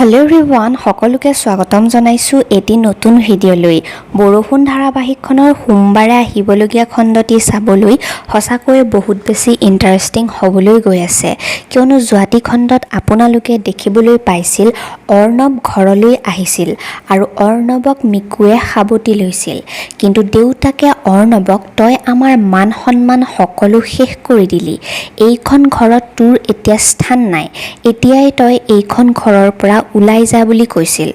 Hello everyone, সকলোকে স্বাগতম জনাইছো এটি নতুন ভিডিঅ'লৈ। বৰষুণ ধাৰাবাহিকখনৰ সোমবাৰে আহিবলগীয়া খণ্ডটি চাবলৈ সঁচাকৈ বহুত বেছি ইন্টাৰেষ্টিং হ'বলৈ গৈ আছে। কিয়নো যোৱাটি খণ্ডত আপোনালোকে দেখিবলৈ পাইছিল অৰ্ণৱ ঘৰলৈ আহিছিল আৰু অৰ্ণৱক মিকুৱে সাবটি লৈছিল। কিন্তু দেউতাকে অৰ্ণৱক তই আমাৰ মান সন্মান সকলো শেষ কৰি দিলি। এইখন ঘৰত তোৰ এতিয়া স্থান নাই। এতিয়াই তই এইখন ঘৰৰ পৰা ওলাই যা বুলি কৈছিল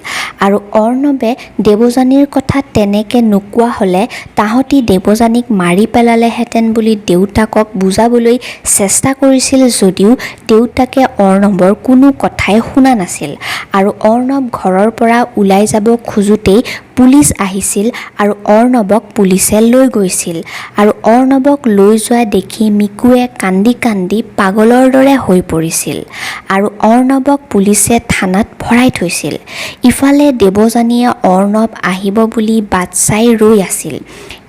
আৰু অৰ্ণৱে দেৱযানীৰ কথা তেনেকে নোকোৱা হলে তাহতি দেৱযানীক মাৰি পেলালেহেঁতেন বুলি দেউতাকক বুজাবলৈ চেষ্টা কৰিছিল যদিও দেউতাকে অৰ্ণৱৰ কোনো কথাই শুনা নাছিল আৰু অৰ্ণৱ ঘৰৰ পৰা ওলাই যাব খোজোতেই পুলিচ আহিছিল আৰু অৰ্ণৱক পুলিচে লৈ গৈছিল আৰু অৰ্ণৱক লৈ যোৱা দেখি মিকুৱে কান্দি কান্দি পাগলৰ দৰে হৈ পৰিছিল আৰু অৰ্ণৱক পুলিচে থানাত ভৰাই থৈছিল। ইফালে দেৱযানীয়ে অৰ্ণৱ আহিব বুলি বাট চাই ৰৈ আছিল।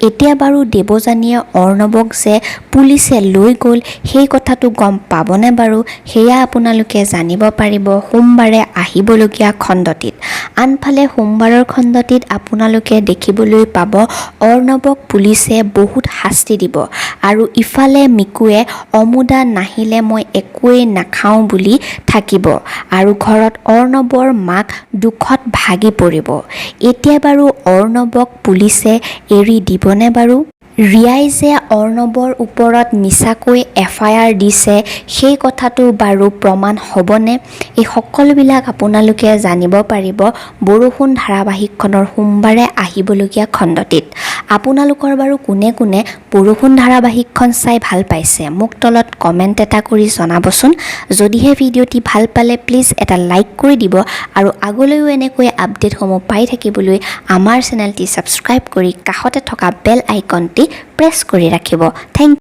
এতিয়া বাৰু দেৱযানীয়ে অৰ্ণৱক যে পুলিচে লৈ গ'ল সেই কথাটো গম পাবনে বাৰু, সেয়া আপোনালোকে জানিব পাৰিব সোমবাৰে আহিবলগীয়া খণ্ডটিত। আনফালে সোমবাৰৰ খণ্ডটিত আপোনালোকে দেখিবলৈ পাব অৰ্ণৱক পুলিচে বহুত শাস্তি দিব আৰু ইফালে মিকুৱে অমুদা নাহিলে মই একোৱেই নাখাওঁ বুলি থাকিব আৰু ঘৰত অৰ্ণৱৰ মাক দুখত ভাগি পৰিব। এতিয়া বাৰু অৰ্ণৱক পুলিচে এৰি দিবনে বাৰু? ৰিয়াই যে অৰ্ণৱৰ ওপৰত মিছাকৈ FIR দিছে সেই কথাটো বাৰু প্ৰমাণ হ'বনে? এই সকলোবিলাক আপোনালোকে জানিব পাৰিব বৰষুণ ধাৰাবাহিকখনৰ সোমবাৰে আহিবলগীয়া খণ্ডটিত। আপোনালোকৰ বাৰু কোনে কোনে বৰষুণ ধাৰাবাহিকখন চাই ভাল পাইছে মোক তলত কমেণ্ট এটা কৰি জনাবচোন। যদিহে ভিডিঅ'টি ভাল পালে প্লিজ এটা লাইক কৰি দিব আৰু আগলৈও এনেকৈ আপডেটসমূহ পাই থাকিবলৈ আমাৰ চেনেলটি ছাবস্ক্ৰাইব কৰি কাষতে থকা বেল আইকনটি প্ৰেছ কৰি ৰাখিব। থেংক